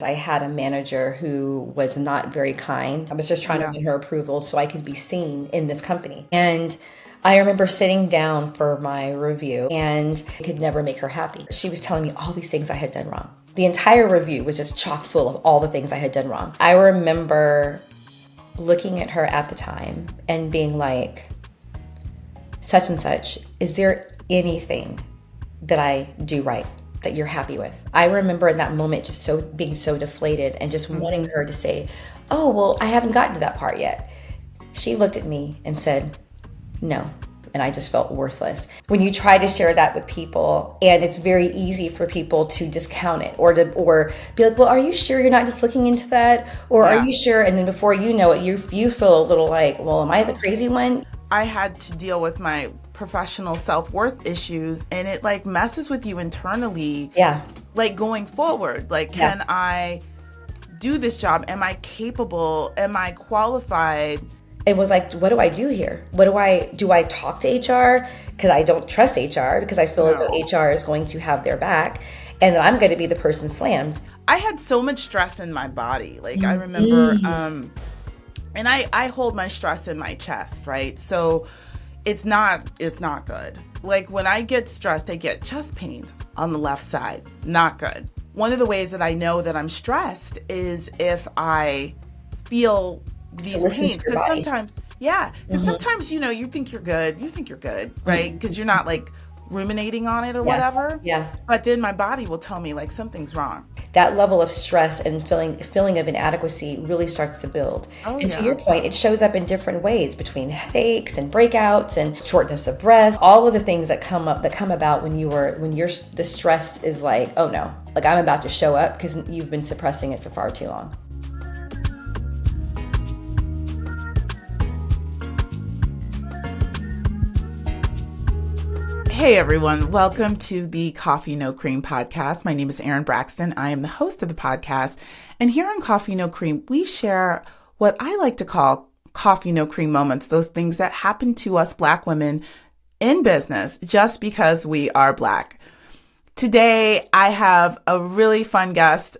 I had a manager who was not very kind. I was just trying to win her approval so I could be seen in this company. And I remember sitting down for my review and I could never make her happy. She was telling me all these things I had done wrong. The entire review was just chock full of all the things I had done wrong. I remember looking at her at the time and being like, such and such, is there anything that I do right that you're happy with? I remember in that moment just being so deflated and just wanting her to say, oh, well, I haven't gotten to that part yet. She looked at me and said, no. And I just felt worthless. When you try to share that with people, and it's very easy for people to discount it or be like, well, are you sure you're not just looking into that? Or are you sure? And then before you know it, you feel a little like, well, am I the crazy one? I had to deal with my professional self-worth issues, and it like messes with you internally. Yeah. Like going forward, like, can I do this job? Am I capable? Am I qualified? It was like, what do I do here? Do I talk to HR? Because I don't trust HR because I feel as though HR is going to have their back and that I'm going to be the person slammed. I had so much stress in my body. Like I remember, and I hold my stress in my chest, right? So it's not good. Like when I get stressed, I get chest pains on the left side. Not good. One of the ways that I know that I'm stressed is if I feel these pains, because sometimes you think you're good, right? Because you're not like ruminating on it or whatever. But then my body will tell me like something's wrong. That level of stress and feeling of inadequacy really starts to build. And to your point, it shows up in different ways between headaches and breakouts and shortness of breath. All of the things that come about when the stress is like, oh no, like I'm about to show up because you've been suppressing it for far too long. Hey everyone, welcome to the Coffee No Cream podcast. My name is Erin Braxton. I am the host of the podcast. And here on Coffee No Cream, we share what I like to call coffee no cream moments, those things that happen to us Black women in business just because we are Black. Today, I have a really fun guest,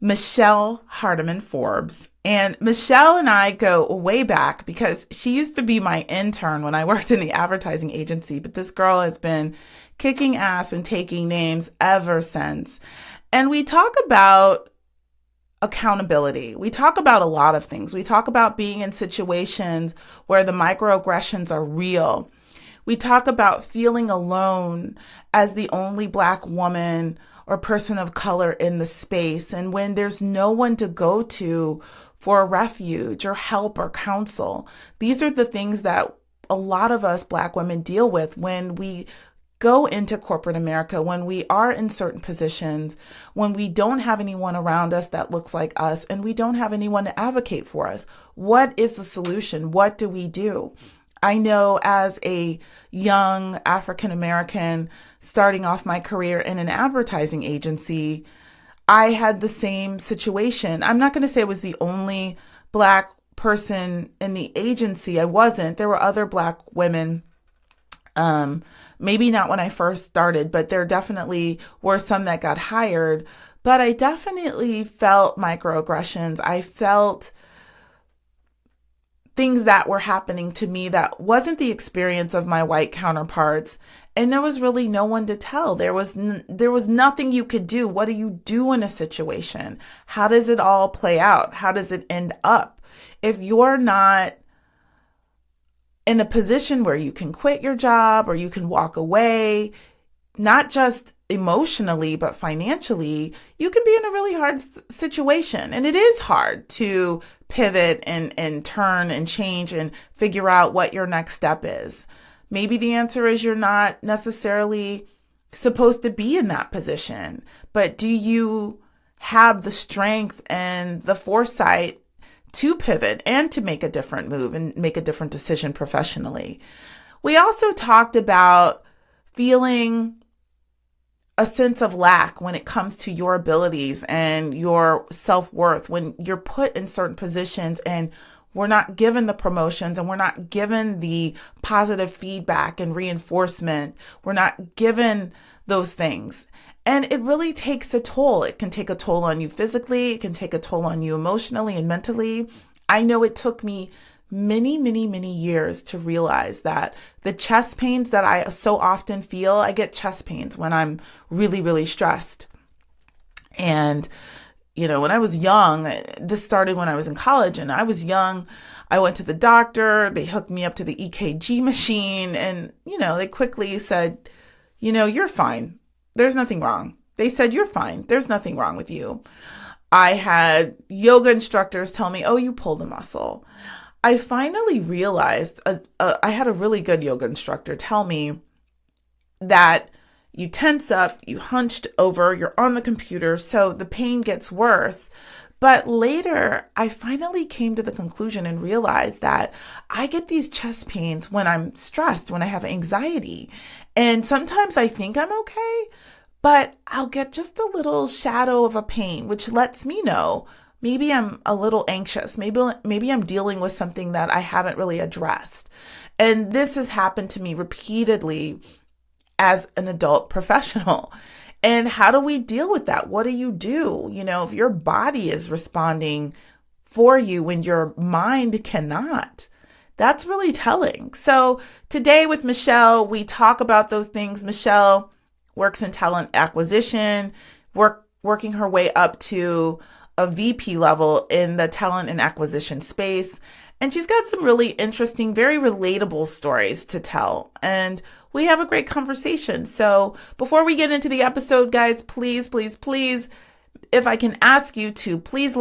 Michele Forbes. And Michele and I go way back because she used to be my intern when I worked in the advertising agency, but this girl has been kicking ass and taking names ever since. And we talk about accountability. We talk about a lot of things. We talk about being in situations where the microaggressions are real. We talk about feeling alone as the only Black woman or person of color in the space, and when there's no one to go to for a refuge or help or counsel. These are the things that a lot of us Black women deal with when we go into corporate America, when we are in certain positions, when we don't have anyone around us that looks like us, and we don't have anyone to advocate for us. What is the solution? What do we do? I know as a young African American starting off my career in an advertising agency, I had the same situation. I'm not going to say I was the only Black person in the agency. I wasn't. There were other Black women, maybe not when I first started, but there definitely were some that got hired. But I definitely felt microaggressions. I felt things that were happening to me that wasn't the experience of my white counterparts. And there was really no one to tell. There was nothing you could do. What do you do in a situation? How does it all play out? How does it end up? If you're not in a position where you can quit your job or you can walk away, not just emotionally, but financially, you can be in a really hard situation. And it is hard to pivot and turn and change and figure out what your next step is. Maybe the answer is you're not necessarily supposed to be in that position, but do you have the strength and the foresight to pivot and to make a different move and make a different decision professionally? We also talked about feeling a sense of lack when it comes to your abilities and your self-worth, when you're put in certain positions and we're not given the promotions and we're not given the positive feedback and reinforcement. We're not given those things. And it really takes a toll. It can take a toll on you physically. It can take a toll on you emotionally and mentally. I know it took me many, many, many years to realize that the chest pains that I so often feel, I get chest pains when I'm really, really stressed. And, when I was young, this started when I was in college and I was young. I went to the doctor, they hooked me up to the EKG machine and, they quickly said, you're fine. There's nothing wrong. They said, you're fine. There's nothing wrong with you. I had yoga instructors tell me, oh, you pulled a muscle. I finally realized I had a really good yoga instructor tell me that you tense up, you hunched over, you're on the computer, so the pain gets worse. But later, I finally came to the conclusion and realized that I get these chest pains when I'm stressed, when I have anxiety. And sometimes I think I'm okay, but I'll get just a little shadow of a pain, which lets me know maybe I'm a little anxious. Maybe I'm dealing with something that I haven't really addressed. And this has happened to me repeatedly as an adult professional. And how do we deal with that? What do? If your body is responding for you when your mind cannot, that's really telling. So today with Michele, we talk about those things. Michele works in talent acquisition, working her way up to a VP level in the talent and acquisition space. And she's got some really interesting, very relatable stories to tell. And we have a great conversation. So before we get into the episode, guys, please, please, please, if I can ask you to please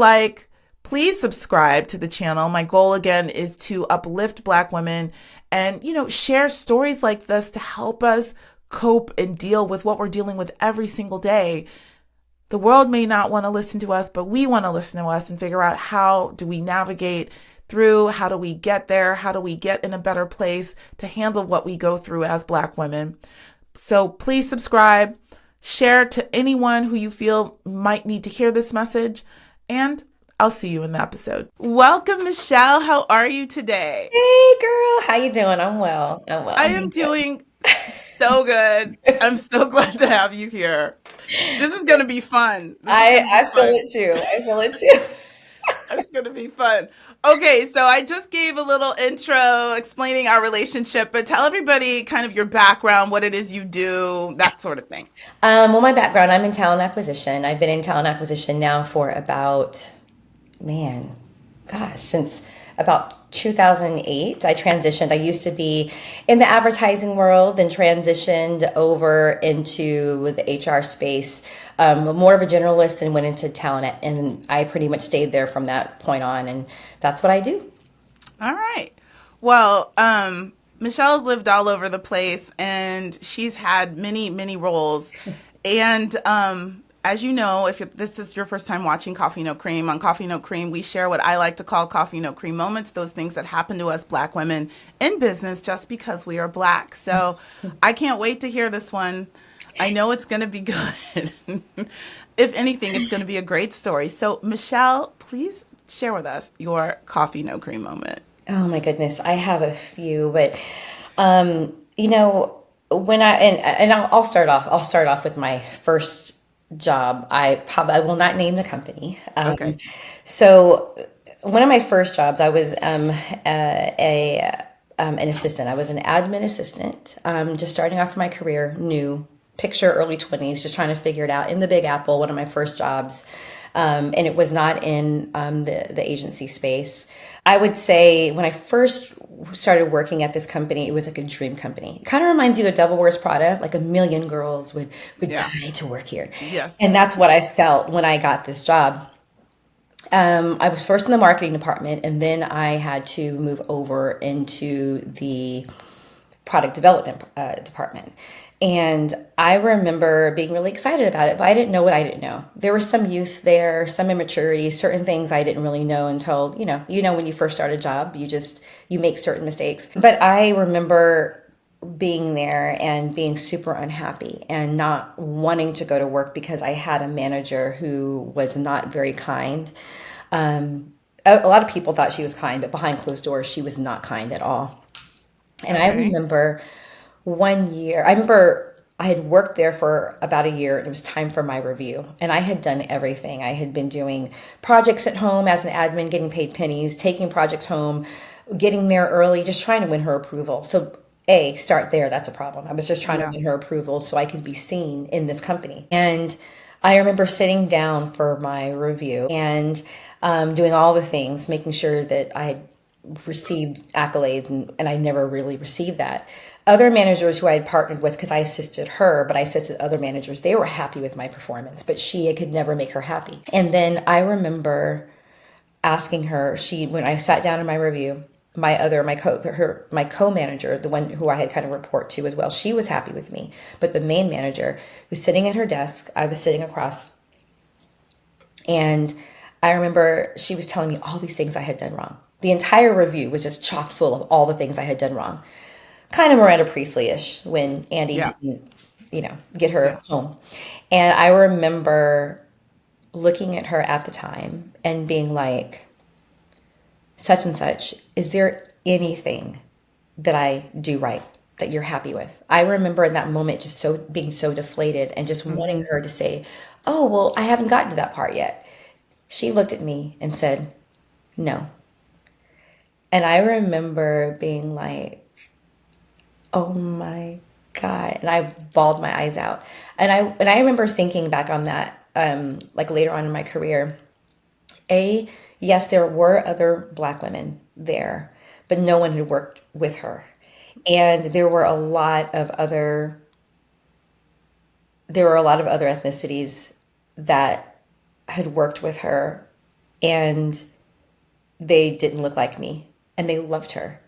subscribe to the channel. My goal again is to uplift Black women and, share stories like this to help us cope and deal with what we're dealing with every single day. The world may not want to listen to us, but we want to listen to us and figure out how do we navigate through, how do we get there, how do we get in a better place to handle what we go through as Black women. So please subscribe, share to anyone who you feel might need to hear this message, and I'll see you in the episode. Welcome, Michele. How are you today? Hey, girl. How you doing? I'm well. I am doing so good. I'm so glad to have you here. This is going to be fun. I feel it too. It's going to be fun. Okay, so I just gave a little intro explaining our relationship, but tell everybody kind of your background, what it is you do, that sort of thing. Well, my background, I'm in talent acquisition. I've been in talent acquisition now for about, since about 2008. I transitioned. I used to be in the advertising world, then transitioned over into the HR space, more of a generalist, and went into talent. And I pretty much stayed there from that point on. And that's what I do. All right. Well, Michele's lived all over the place and she's had many, many roles. And as you know, if this is your first time watching Coffee No Cream, on Coffee No Cream, we share what I like to call Coffee No Cream moments, those things that happen to us Black women in business just because we are Black. So I can't wait to hear this one. I know it's going to be good. If anything, it's going to be a great story. So Michele, please share with us your Coffee No Cream moment. Oh my goodness, I have a few, but when I'll start off. I'll start off with my first job. I will not name the company. Okay. So one of my first jobs, I was an assistant. I was an admin assistant, just starting off my career, new picture, early 20s, just trying to figure it out in the Big Apple. One of my first jobs, and it was not in the agency space. I would say when I first started working at this company, it was like a dream company. It kind of reminds you of Devil Wears Prada, like a million girls would die to work here. Yes. And that's what I felt when I got this job. I was first in the marketing department, and then I had to move over into the product development department. And I remember being really excited about it, but I didn't know what I didn't know. There was some youth there, some immaturity, certain things I didn't really know until, when you first start a job, you make certain mistakes. But I remember being there and being super unhappy and not wanting to go to work because I had a manager who was not very kind. A lot of people thought she was kind, but behind closed doors, she was not kind at all. And Okay. I remember one year, I had worked there for about a year and it was time for my review. And I had done everything. I had been doing projects at home as an admin, getting paid pennies, taking projects home, getting there early, just trying to win her approval. So, start there. That's a problem. I was just trying to Yeah. win her approval so I could be seen in this company. And I remember sitting down for my review and doing all the things, making sure that I had received accolades, and I never really received that. Other managers who I had partnered with, because I assisted her, but I assisted other managers, they were happy with my performance, but I could never make her happy. And then I remember asking her, when I sat down in my review, my co-manager, the one who I had kind of report to as well, she was happy with me, but the main manager was sitting at her desk. I was sitting across, and I remember she was telling me all these things I had done wrong. The entire review was just chock full of all the things I had done wrong. Kind of Miranda Priestley-ish when Andy Yeah. didn't, get her Yeah. home. And I remember looking at her at the time and being like, such and such, is there anything that I do right that you're happy with? I remember in that moment just being so deflated and just wanting Hmm. her to say, oh, well, I haven't gotten to that part yet. She looked at me and said, no. And I remember being like, oh my God. And I bawled my eyes out. And I remember thinking back on that, like later on in my career. Yes, there were other Black women there, but no one had worked with her. And there were a lot of other ethnicities that had worked with her, and they didn't look like me, and they loved her.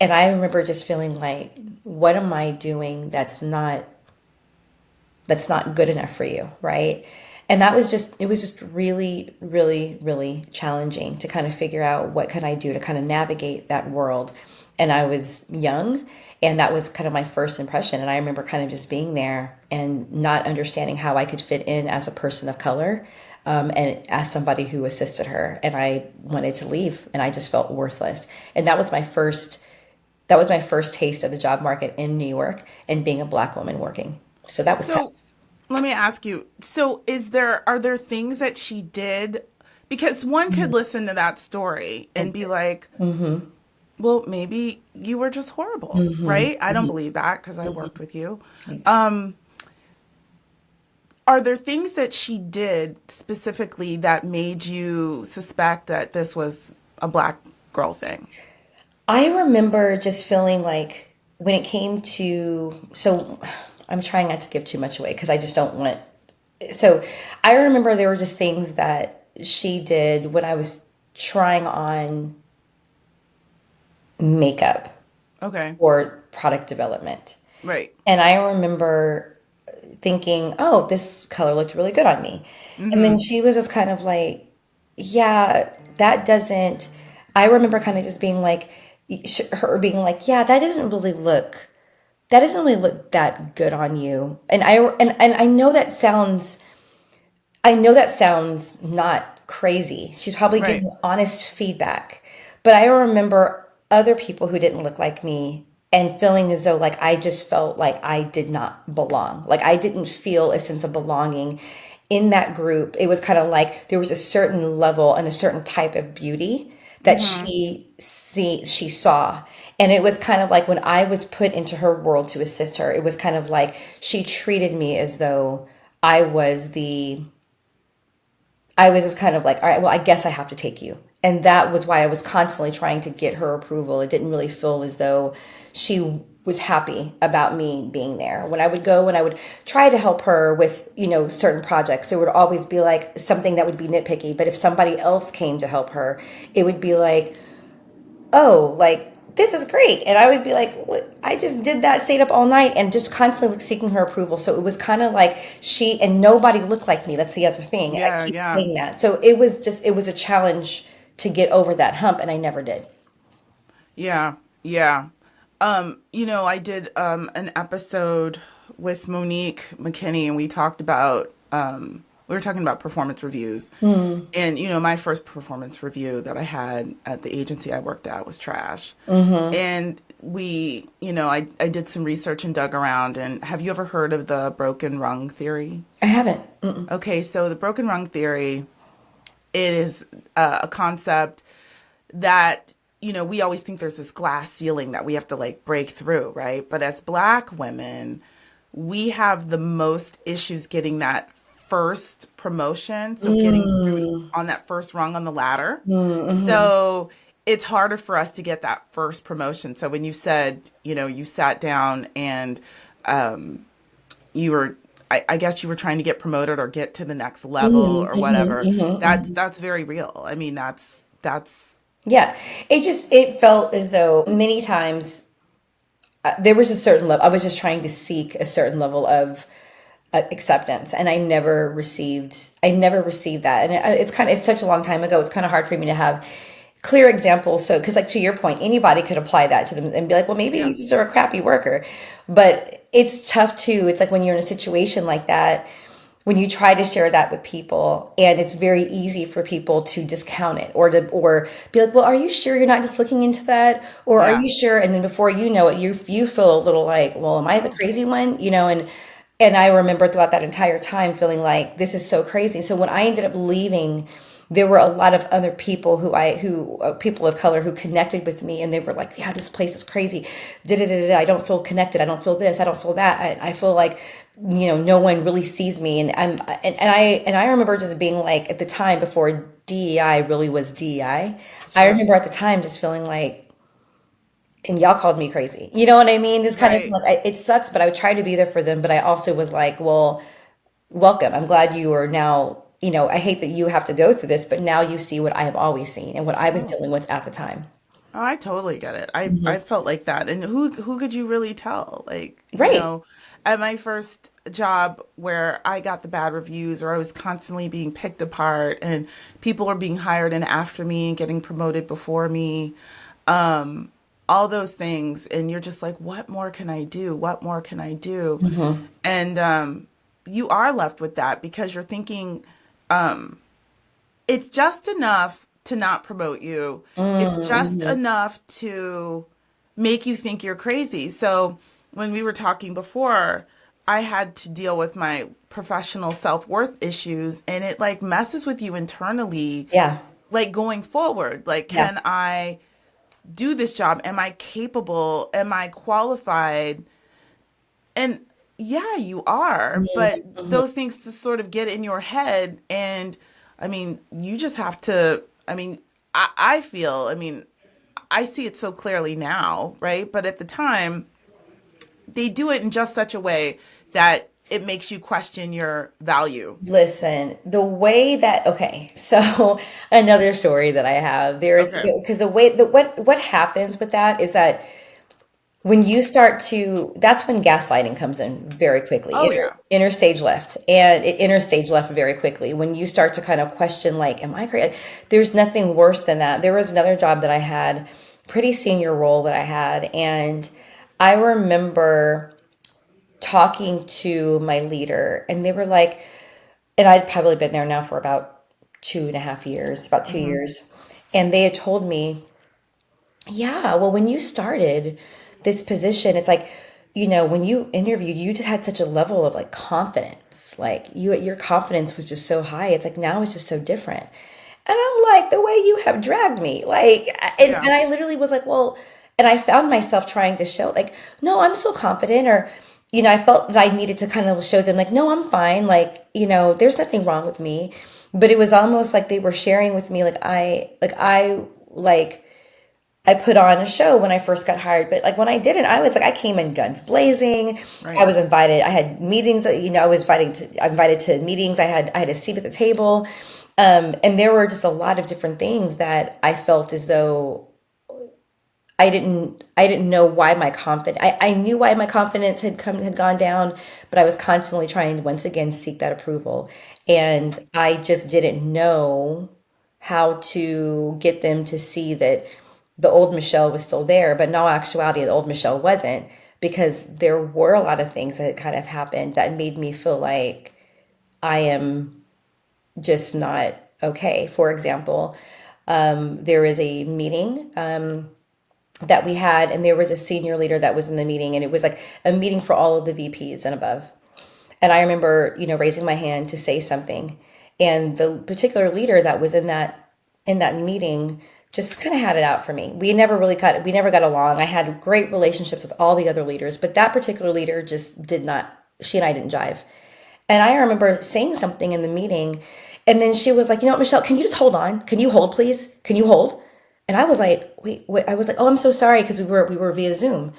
And I remember just feeling like, what am I doing that's not good enough for you, right? And it was just really, really, really challenging to kind of figure out what can I do to kind of navigate that world. And I was young, and that was kind of my first impression. And I remember kind of just being there and not understanding how I could fit in as a person of color, and as somebody who assisted her. And I wanted to leave, and I just felt worthless. And that was my first taste of the job market in New York and being a Black woman working. So that was kind So let me ask you. So are there things that she did? Because one could listen to that story and be like, well, maybe you were just horrible, right? I don't believe that because I worked with you. Are there things that she did specifically that made you suspect that this was a Black girl thing? I remember just feeling like when it came to, so I'm trying not to give too much away because I just don't want, so I remember there were just things that she did when I was trying on makeup Okay. or product development. Right. And I remember thinking, oh, this color looked really good on me. And then Mm-hmm. she was just kind of like, yeah, that doesn't, I remember kind of just being like, her being like, yeah, that doesn't really look that good on you. And I know that sounds not crazy. She's probably Right. giving honest feedback. But I remember other people who didn't look like me and feeling as though like I just felt like I did not belong. Like I didn't feel a sense of belonging in that group. It was kind of like there was a certain level and a certain type of beauty that Mm-hmm. she saw. And it was kind of like when I was put into her world to assist her, it was kind of like she treated me as though I was the I was just kind of like, all right, well, I guess I have to take you. And that was why I was constantly trying to get her approval. It didn't really feel as though she was happy about me being there. When I would go and I would try to help her with, certain projects, there would always be like something that would be nitpicky. But if somebody else came to help her, it would be like, oh, like this is great. And I would be like, what? I just did that, stayed up all night and just constantly seeking her approval. So it was kind of like and nobody looked like me. That's the other thing. I Yeah. keep Yeah. saying that. So it was a challenge to get over that hump, and I never did. Yeah. Yeah. I did an episode with Monique McKinney and we talked about we were talking about performance reviews. Mm. And, my first performance review that I had at the agency I worked at was trash. Mm-hmm. And I did some research and dug around. And have you ever heard of the broken rung theory? I haven't. Mm-mm. Okay, so the broken rung theory, it is a concept that, we always think there's this glass ceiling that we have to like break through, right? But as Black women, we have the most issues getting that first promotion. So getting through Mm. on that first rung on the ladder. Mm-hmm. So it's harder for us to get that first promotion. So when you said, you sat down and you were, I guess you were trying to get promoted or get to the next level or Mm-hmm. Mm-hmm. whatever. Mm-hmm. That's very real. I mean, that's Yeah, it felt as though many times there was a certain level. I was just trying to seek a certain level of acceptance, and I never received that. And it's such a long time ago. It's kind of hard for me to have clear examples. So, because like to your point, anybody could apply that to them and be like, well, maybe you yeah, just are a crappy worker. But it's tough too. It's like when you're in a situation like that, when you try to share that with people, and it's very easy for people to discount it or be like, well, are you sure you're not just looking into that, or are yeah. you sure? And then before you know it, you feel a little like, well, am I the Oh, crazy one, and I remember throughout that entire time feeling like this is so crazy. So when I ended up leaving, there were a lot of other people who people of color who connected with me, and they were like, yeah, this place is crazy. Da-da-da-da-da. I don't feel connected. I don't feel this. I don't feel that. I feel like, no one really sees me. And I remember just being like, at the time before DEI really was DEI, I sure. remember at the time just feeling like, and y'all called me crazy. You know what I mean? This kind of Right. like, it sucks, but I would try to be there for them. But I also was like, well, welcome. I'm glad you are now, I hate that you have to go through this, but now you see what I have always seen and what I was Oh, dealing with at the time. oh, I totally get it. I Hmm. felt like that. And who could you really tell? Like, Right. at my first job where I got the bad reviews or I was constantly being picked apart and people were being hired in after me and getting promoted before me. All those things, and you're just like, what more can I do? What more can I do? Hmm. And you are left with that because you're thinking, it's just enough to not promote you. It's just Hmm. enough to make you think you're crazy. So when we were talking before, I had to deal with my professional self-worth issues, and it like messes with you internally, Yeah. like going forward. Like, Yeah. can I do this job? Am I capable? Am I qualified? And yeah, you are, but Hmm. those things to sort of get in your head. And I mean, you just have to, I feel, I see it so clearly now, right? But at the time, they do it in just such a way that it makes you question your value. Listen, the way that okay, so another story that I have there is Okay. because the way that what happens with that is that when you start to that's when gaslighting comes in very quickly, Oh, yeah. interstage left, and it interstage left very quickly when you start to kind of question like, am I crazy? There's nothing worse than that. There was another job that I had, pretty senior role that I had, and I remember talking to my leader, and they were like, and I'd probably been there now for about 2.5 years, about two Hmm. years. And they had told me, yeah, well, when you started this position, it's like, when you interviewed, you just had such a level of like confidence. Like your confidence was just so high. It's like now it's just so different. And I'm like, the way you have dragged me, like, and Yeah. I literally was like, well, and I found myself trying to show, like, no, I'm so confident, or, I felt that I needed to kind of show them, like, no, I'm fine, like, there's nothing wrong with me. But it was almost like they were sharing with me, like, I put on a show when I first got hired, but like when I didn't, I was like, I came in guns blazing. I Right. was invited. I had meetings. I was invited to meetings. I had a seat at the table, and there were just a lot of different things that I felt as though I didn't know why my confidence. I knew why my confidence had gone down, but I was constantly trying to once again seek that approval, and I just didn't know how to get them to see that the old Michelle was still there, but in all actuality, the old Michelle wasn't, because there were a lot of things that kind of happened that made me feel like I am. just not okay. For example, there was a meeting that we had, and there was a senior leader that was in the meeting, and it was like a meeting for all of the VPs and above. And I remember, raising my hand to say something, and the particular leader that was in that meeting just kind of had it out for me. We never got along. I had great relationships with all the other leaders, but that particular leader just did not. She and I didn't jive. And I remember saying something in the meeting, and then she was like, Michelle, can you just hold on? Can you hold, please? Can you hold? And I was like, wait, wait. I was like, oh, I'm so sorry, because we were via Zoom.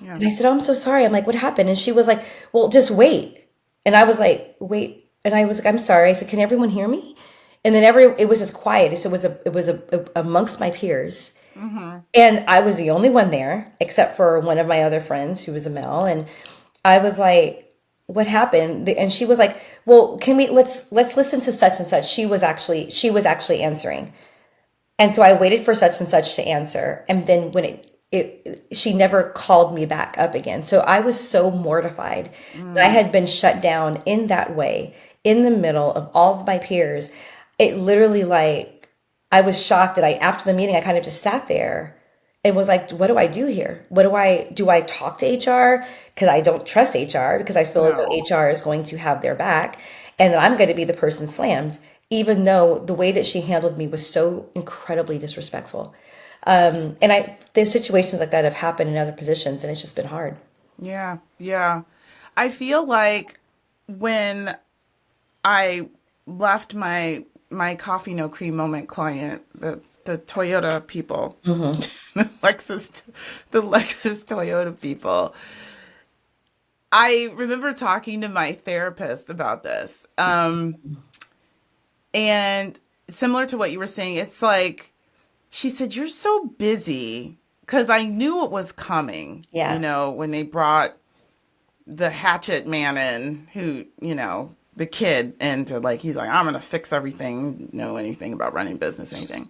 Yeah. And I said, oh, I'm so sorry. I'm like, what happened? And she was like, well, just wait. And I was like, wait. And I was like, I'm sorry. I said, can everyone hear me? And then it was just quiet. So amongst my peers. Mm-hmm. And I was the only one there, except for one of my other friends who was a male. And I was like, what happened? And she was like, well, let's listen to such and such. She was actually answering. And so I waited for such and such to answer. And then when she never called me back up again. So I was so mortified that I had been shut down in that way, in the middle of all of my peers. It literally, like, I was shocked that after the meeting, I kind of just sat there and was like, what do I do here? Do I talk to HR? Because I don't trust HR, because I feel as though No. HR is going to have their back, and that I'm going to be the person slammed, even though the way that she handled me was so incredibly disrespectful. And there's situations like that have happened in other positions, and it's just been hard. Yeah. Yeah. I feel like when I left my coffee no cream moment client, the Toyota people, the Lexus Toyota people. I remember talking to my therapist about this. And similar to what you were saying, it's like she said, "You're so busy." Because I knew it was coming, Yeah. when they brought the hatchet man in, who, the kid into, like, he's like, I'm going to fix everything, know anything about running business, anything.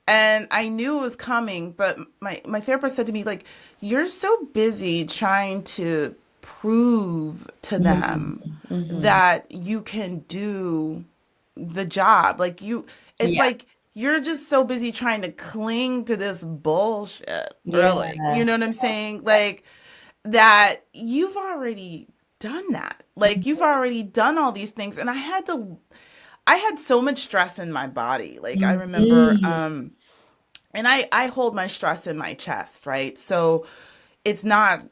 And I knew it was coming, but my therapist said to me, like, you're so busy trying to prove to them that you can do the job. Like, it's Yeah. like you're just so busy trying to cling to this bullshit, really. You Yeah. know what I'm saying? Like, that you've already done that. Like, you've already done all these things. And I had so much stress in my body. Like, I remember, Mhm. and I hold my stress in my chest, right? So it's not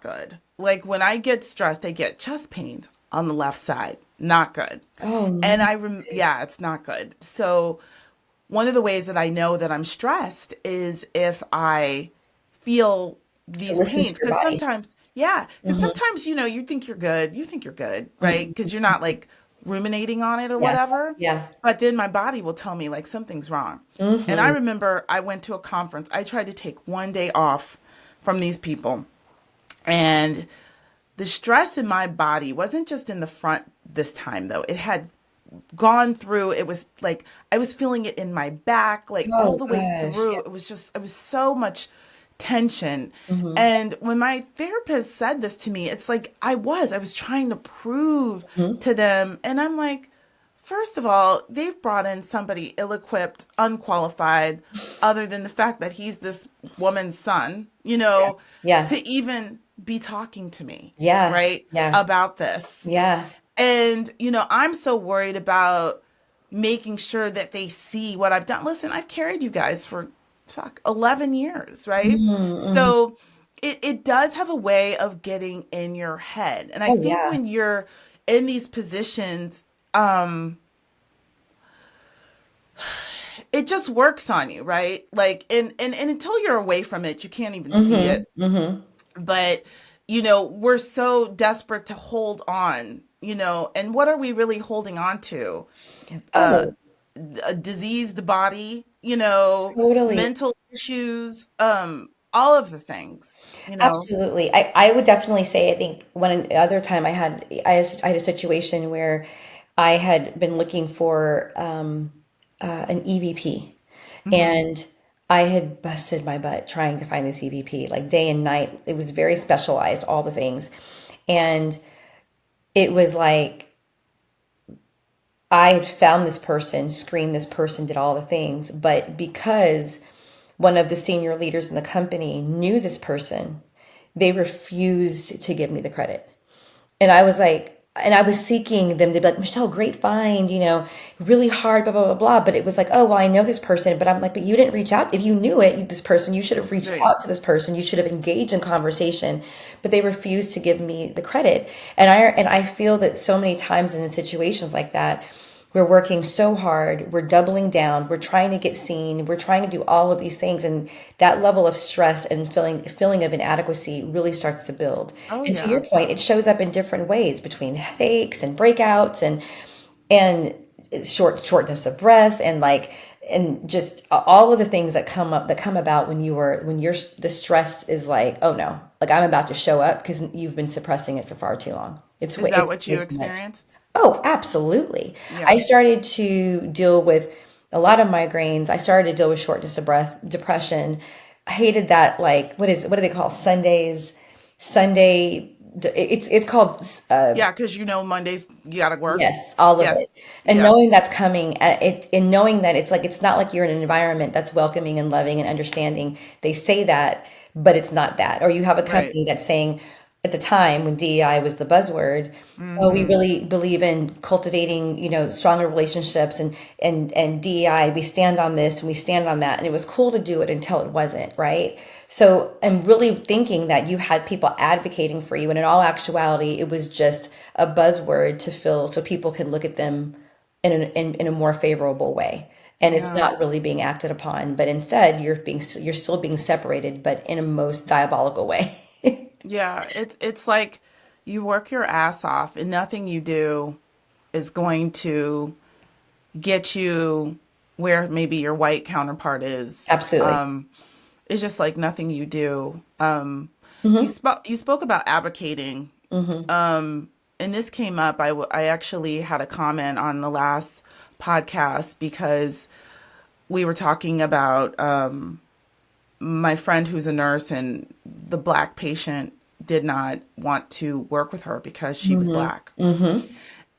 good. Like, when I get stressed, I get chest pains on the left side. Not good. Oh, And no. yeah, it's not good. So one of the ways that I know that I'm stressed is if I feel To these listen to pains. your Because body. sometimes, yeah, because Hmm. sometimes, you think you're good, right? Hmm. Because you're not like ruminating on it or Yeah. whatever. Yeah. But then my body will tell me like something's wrong. And I Hmm. remember I went to a conference. I tried to take one day off from these people. And the stress in my body wasn't just in the front this time, though. It had gone through. It was like I was feeling it in my back, like all Oh, the way gosh. through. Yeah. It was so much tension. Hmm. And when my therapist said this to me, it's like I was trying to prove Hmm. to them. And I'm like, first of all, they've brought in somebody ill-equipped, unqualified, other than the fact that he's this woman's son, Yeah. to even be talking to me, Yeah. right, Yeah. about this. Yeah. And, I'm so worried about making sure that they see what I've done. Listen, I've carried you guys for 11 years, right? Mm-hmm. So it does have a way of getting in your head. And I Oh, think yeah. when you're in these positions, it just works on you, right? Like, and until you're away from it, you can't even see Hmm. it. Hmm. But, we're so desperate to hold on, and what are we really holding on to? Uh, Oh, a diseased body, totally. mental issues, all of the things. Absolutely. I would definitely say, I think one other time I had a situation where I had been looking for an EVP, Hmm. and I had busted my butt trying to find this EVP, like day and night. It was very specialized, all the things. And it was like I had found this person, screened this person, did all the things, but because one of the senior leaders in the company knew this person, they refused to give me the credit. And I was like, and I was seeking them to be like, Michelle, great find, really hard, blah, blah, blah, blah. But it was like, oh, well, I know this person. But I'm like, but you didn't reach out. If you knew it, this person, you should have reached Right. out to this person. You should have engaged in conversation. But they refused to give me the credit. And I feel that so many times in situations like that, we're working so hard, we're doubling down, we're trying to get seen, we're trying to do all of these things, and that level of stress and feeling of inadequacy really starts to build. Oh, And to yeah. your point, it shows up in different ways between headaches and breakouts and shortness of breath and just all of the things that come about when the stress is like, oh no, like I'm about to show up because you've been suppressing it for far too long. Is that It's what you way too much. experienced? Oh, absolutely. I Yeah. started to deal with a lot of migraines. I started to deal with shortness of breath, depression. I hated that. Like, what do they call Sundays? Sunday. It's called Yeah, because Mondays you gotta work. yes, all of Yes. it. And Yeah. knowing that's coming, and knowing that it's not like you're in an environment that's welcoming and loving and understanding. They say that, but it's not that. Or you have a Right. company that's saying, at the time when DEI was the buzzword, oh, we Mm-hmm. really believe in cultivating, stronger relationships and DEI. We stand on this and we stand on that. And it was cool to do it until it wasn't, right? So I'm really thinking that you had people advocating for you, and in all actuality, it was just a buzzword to fill so people could look at them in a more favorable way. And it's Yeah. not really being acted upon, but instead you're still being separated, but in a most diabolical way. Yeah. It's like you work your ass off and nothing you do is going to get you where maybe your white counterpart is. Absolutely. It's just like nothing you do. Hmm. You spoke about advocating, Hmm. and this came up. I actually had a comment on the last podcast because we were talking about my friend who's a nurse, and the black patient did not want to work with her because she was Hmm. black. Hmm.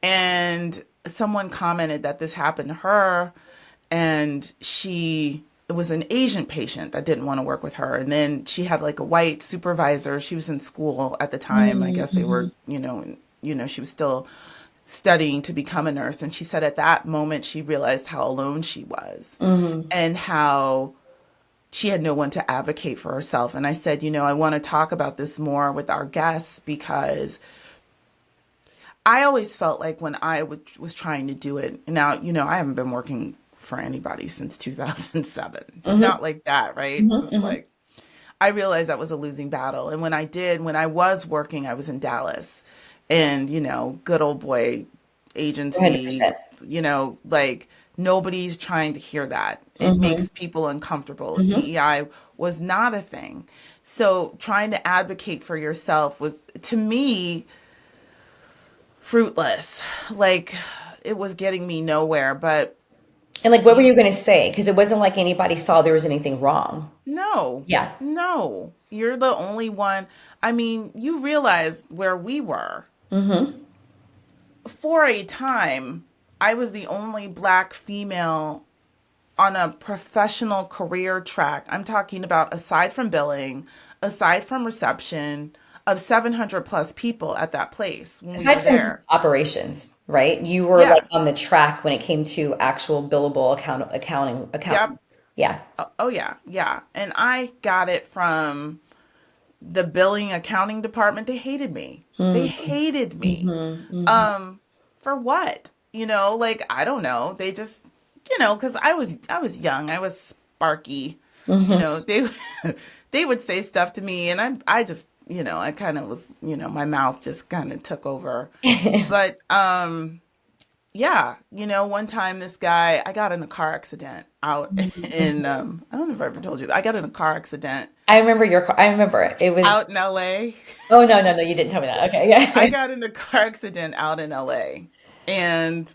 And someone commented that this happened to her, and it was an Asian patient that didn't want to work with her. And then she had like a white supervisor. She was in school at the time. I guess they Hmm. were, she was still studying to become a nurse. And she said at that moment she realized how alone she was Hmm. and how she had no one to advocate for herself. And I said, I want to talk about this more with our guests because I always felt like when was trying to do it, now, I haven't been working for anybody since 2007, but Hmm. not like that, right? It's just Hmm. like, I realized that was a losing battle. And when I was working, I was in Dallas and, good old boy agency, 100%. like nobody's trying to hear that. It Hmm. makes people uncomfortable. Hmm. DEI was not a thing. So trying to advocate for yourself was, to me, fruitless. Like it was getting me nowhere. But And like, what were you, you going to say? Because it wasn't like anybody saw there was anything wrong. no, Yeah. no, you're the only one. I mean, you realize where we were. Hmm. For a time, I was the only black female on a professional career track. I'm talking about aside from billing, aside from reception, of 700 plus people at that place when we Aside were from there. just operations, right? You were like Yeah. on the track when it came to actual billable accounting. Yep. Yeah. Oh, yeah. Yeah. And I got it from the billing accounting department. They hated me. They Mm-hmm. hated me. Hmm. Um, for what? Like I don't know. They just, because I was young. I was sparky. Hmm. They they would say stuff to me, and I just, I kind of was, my mouth just kind of took over. But yeah, one time this guy, I got in a car accident out in I don't know if I ever told you that. I got in a car accident I remember it. It was, out in LA. oh, no, no, no, you didn't tell me that. Okay. I Yeah. got in a car accident out in LA. And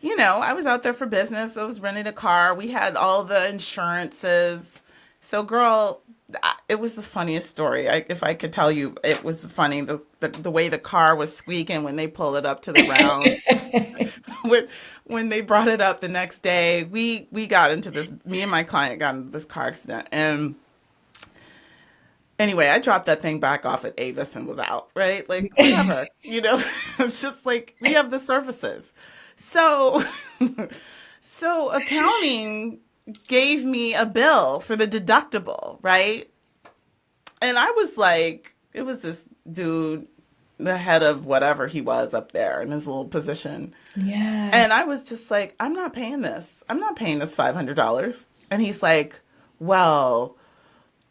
I was out there for business. I was renting a car. We had all the insurances. So, girl, it was the funniest story. If I could tell you, it was funny. The way the car was squeaking when they pulled it up to the round. when when they brought it up the next day, we got into this. Me and my client got into this car accident, and anyway, I dropped that thing back off at Avis and was out. Right, like whatever, It's just like we have the services. So, so accounting gave me a bill for the deductible, right? And I was like, it was this dude, the head of whatever he was up there in his little position. Yeah. And I was just like, I'm not paying this. I'm not paying this $500. And he's like, well,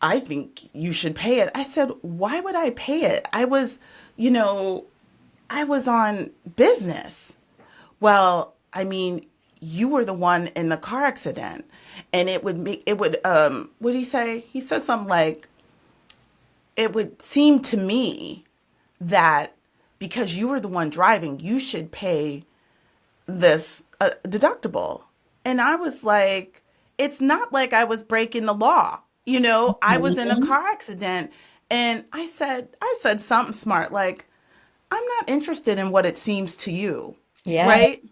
I think you should pay it. I said, why would I pay it? You know, I was on business. Well, I mean, you were the one in the car accident. And what did he say? He said something like, it would seem to me that because you were the one driving, you should pay this deductible. And I was like, it's not like I was breaking the law. I was in a car accident. And I said something smart, like, I'm not interested in what it seems to you. Yeah. Right?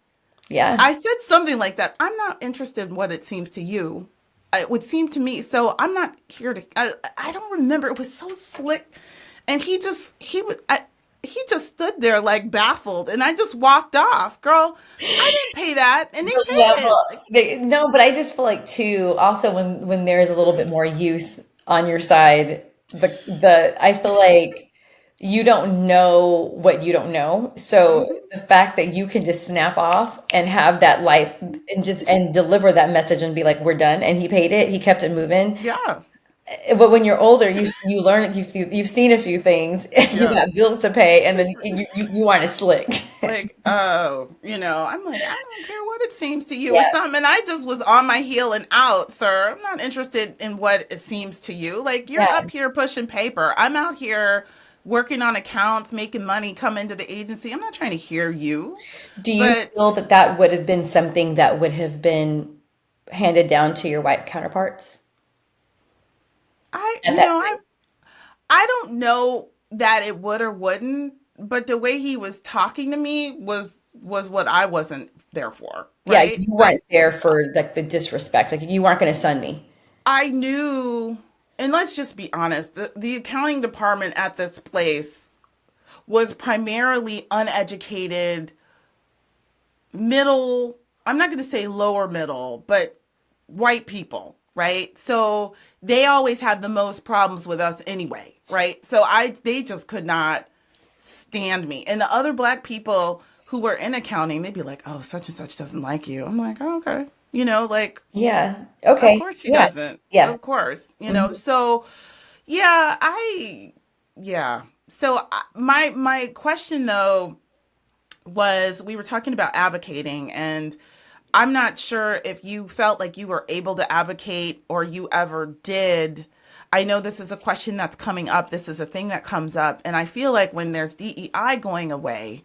Yeah. I said something like that. I'm not interested in what it seems to you. It would seem to me. So I'm not here to, I don't remember. It was so slick. And he just stood there like baffled. And I just walked off. Girl, I didn't pay that. And they The paid level, it. no, but I just feel like too, also when there's a little bit more youth on your side, the I feel like you don't know what you don't know. So Mhm. the fact that you can just snap off and have that light and deliver that message and be like, we're done. And he paid it. He kept it moving. Yeah. But when you're older, you learn, you've seen a few things, you Yeah. got bills to pay, and then you aren't as slick. Like, oh, I'm like, I don't care what it seems to you or Yeah. something. And I just was on my heel and out, sir. I'm not interested in what it seems to you. Like, you're Yeah. up here pushing paper. I'm out here working on accounts, making money, come into the agency. I'm not trying to hear you. Do you But feel that that would have been something that would have been handed down to your white counterparts I, at that time? I don't know that it would or wouldn't, but the way he was talking to me was what I wasn't there for, Yeah, right? you weren't there for like the disrespect. Like you weren't going to sun me. I knew, and let's just be honest, the accounting department at this place was primarily uneducated, middle, I'm not going to say lower middle, but white people, right? So they always have the most problems with us anyway, right? So they just could not stand me. And the other black people who were in accounting, they'd be like, "Oh, such and such doesn't like you." I'm like, oh, "Okay." Like, Yeah. of Okay. course she Yeah. doesn't. Yeah. Of course, Mhm. So yeah, yeah. So my question though was, we were talking about advocating, and I'm not sure if you felt like you were able to advocate or you ever did. I know this is a question that's coming up. This is a thing that comes up. And I feel like when there's DEI going away,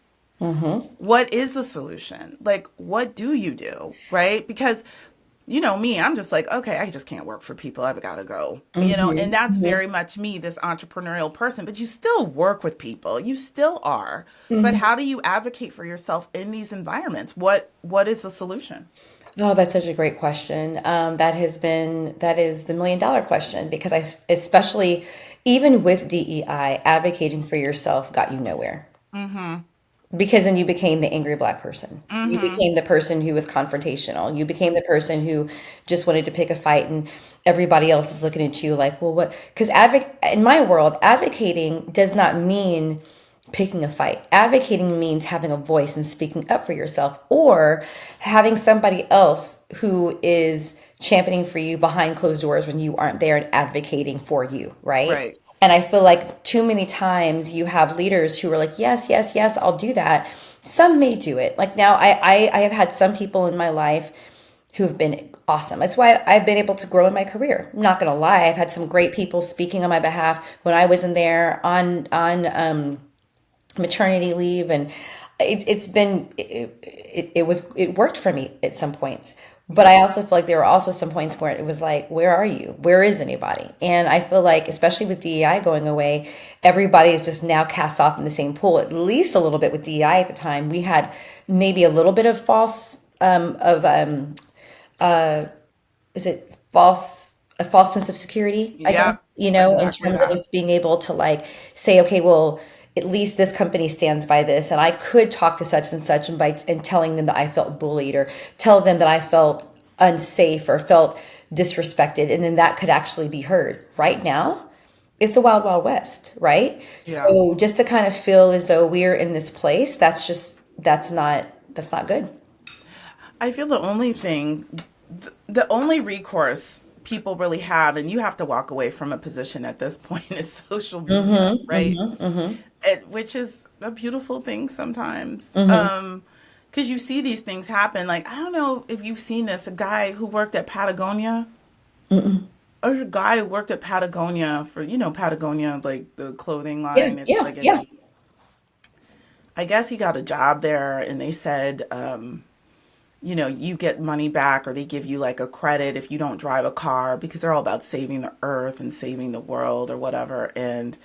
what is the solution? Like, what do you do? Right? Because, me, I'm just like, okay, I just can't work for people. I've got to go, and that's very much me, this entrepreneurial person. But you still work with people. You still are. But how do you advocate for yourself in these environments? What is the solution? Oh, that's such a great question. That is the $1 million question because especially even with DEI, advocating for yourself got you nowhere. Because then you became the angry black person. You became the person who was confrontational. You became the person who just wanted to pick a fight, and everybody else is looking at you like, well, what? Because in my world, advocating does not mean picking a fight. Advocating means having a voice and speaking up for yourself, or having somebody else who is championing for you behind closed doors when you aren't there and advocating for you, right? Right. And I feel like too many times you have leaders who are like, yes, yes, yes, I'll do that. Some may do it. Like now, I have had some people in my life who have been awesome. That's why I've been able to grow in my career. I'm not going to lie. I've had some great people speaking on my behalf when I was in there on maternity leave, and it worked for me at some points. But I also feel like there were also some points where it was like, where are you? Where is anybody? And I feel like, especially with DEI going away, everybody is just now cast off in the same pool, at least a little bit with DEI at the time. We had maybe a little bit of is it a false sense of security, I Yeah, guess, in exactly terms of that. us being able to like say, okay, well, at least this company stands by this, and I could talk to such and such and telling them that I felt bullied or tell them that I felt unsafe or felt disrespected, and then that could actually be heard. Right now, it's the wild, wild west, right? Yeah. So just to kind of feel as though we're in this place, that's not good. I feel the only thing, the only recourse people really have, and you have to walk away from a position at this point, is social media, Mm-hmm, right? mm-hmm, mm-hmm, Which is a beautiful thing sometimes. mm-hmm. Because you see these things happen. Like, I don't know if you've seen this, a guy who worked at Patagonia, or a guy who worked at Patagonia for, Patagonia, like the clothing Yeah, line. It's yeah, like, yeah. I guess he got a job there and they said, you get money back or they give you like a credit if you don't drive a car because they're all about saving the earth and saving the world or whatever. And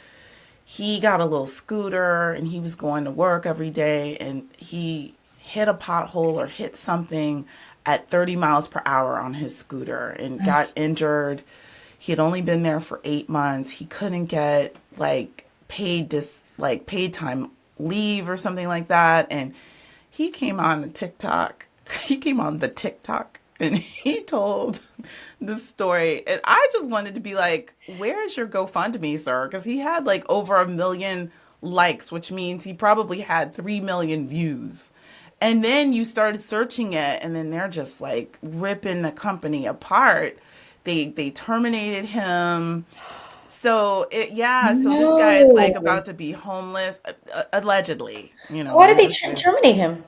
he got a little scooter and he was going to work every day and he hit a pothole or hit something at 30 miles per hour on his scooter and got injured. He had only been there for 8 months. He couldn't get like paid time leave or something like that. And he came on the TikTok. He came on the TikTok and he told this story. And I just wanted to be like, where is your GoFundMe, sir? Because he had like over 1 million likes, which means he probably had 3 million views. And then you started searching it, and then they're just like ripping the company apart. They terminated him. So this guy is like No. about to be homeless, allegedly. Why did I'm they just saying. terminate him?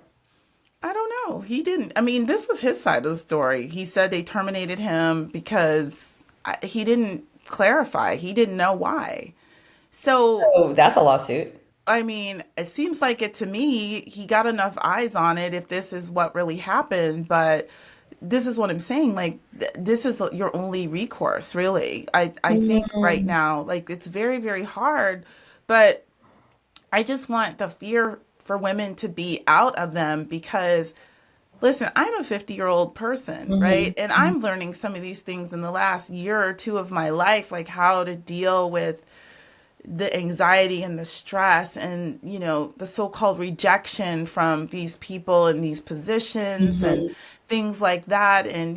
I don't know. He didn't. I mean, this is his side of the story. He said they terminated him because he didn't clarify. He didn't know why. So, Oh, that's a lawsuit. I mean, it seems like it to me. He got enough eyes on it if this is what really happened. But this is what I'm saying. Like, this is your only recourse, really. I think right Mm, now, like, it's very, very hard. But I just want the fear for women to be out of them because, listen, I'm a 50-year-old person, mhm, right? And I'm learning some of these things in the last year or two of my life, like how to deal with the anxiety and the stress and, the so-called rejection from these people in these positions and mhm, things like that. And,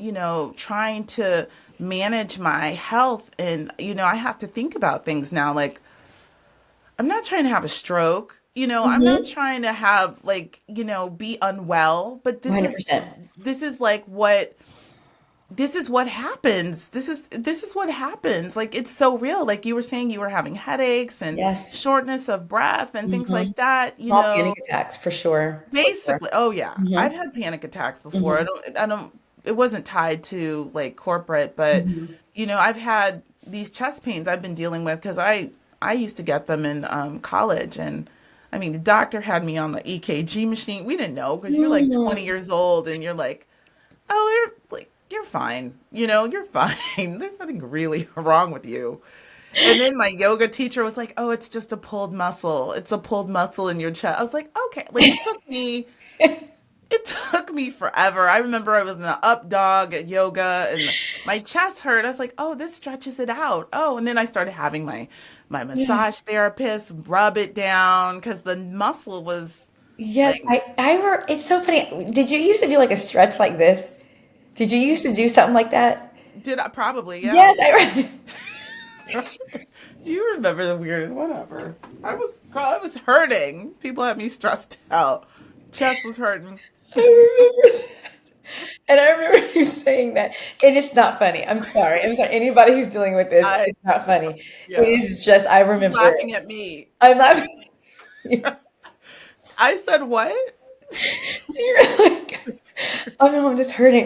trying to manage my health. And, I have to think about things now like, I'm not trying to have a stroke. I'm not mhm. trying to have like, be unwell, but this is 100%. this is like this is what happens. This is what happens. Like it's so real. Like you were saying you were having headaches and Yes. shortness of breath and things Mhm. like that, Small panic attacks for sure. For sure. basically. Oh yeah. I've Mhm, had panic attacks before. mhm, I don't it wasn't tied to like corporate, but mhm. I've had these chest pains I've been dealing with because I used to get them in college, and I mean the doctor had me on the EKG machine. We didn't know because you're like 20 Mm. years old and you're like, oh, you're fine. You're fine. There's nothing really wrong with you. And then my yoga teacher was like, "Oh, it's just a pulled muscle. It's a pulled muscle in your chest." I was like, "Okay." Like it took me forever. I remember I was in the up dog at yoga and my chest hurt. I was like, "Oh, this stretches it out." Oh, and then I started having my Yeah. massage therapist rub it down because the muscle was Yes, like, I were, it's so funny. Did you used to do like a stretch like this? Did you used to do something like that? did I probably, yeah. Yes, I remember. You remember the weirdest, whatever. I was hurting. People had me stressed out. Chest was hurting. I remember. And I remember you saying that. And it's not funny. I'm sorry. I'm sorry. Anybody who's dealing with this, I it's not funny. It Yeah. is just, I You remember. laughing at me. I'm laughing. I said what? You're like, oh no, I'm just hurting.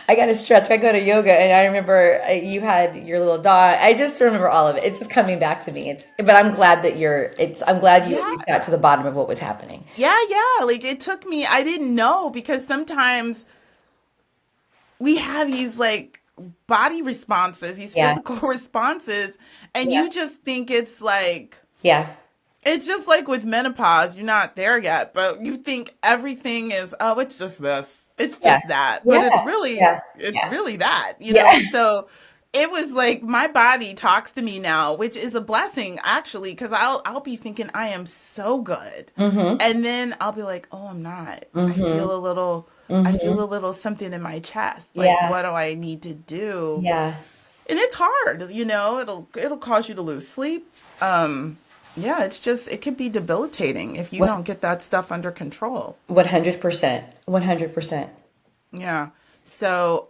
I got to stretch. I go to yoga, and I remember you had your little dog. I just remember all of it. It's just coming back to me. But I'm glad that I'm glad you at Yeah. least got to the bottom of what was happening. Yeah, yeah. Like it took me, I didn't know because sometimes we have these like body responses, these Yeah. physical responses, and Yeah. you just think it's like, Yeah. it's just like with menopause, you're not there yet, but you think everything is, oh, it's just this. It's Yeah. just that. But Yeah. Yeah. it's Yeah. really that, you know? Yeah. So it was like my body talks to me now, which is a blessing actually, because I'll be thinking I am so good. Mm-hmm. And then I'll be like, oh, I'm not. Mm-hmm. I feel Mm-hmm. a little something in my chest. Like, Yeah. what do I need to do? Yeah. And it's hard, you know, it'll cause you to lose sleep. Um, yeah, it's just it can be debilitating if you What don't get that stuff under control. 100%. 100%. Yeah. So,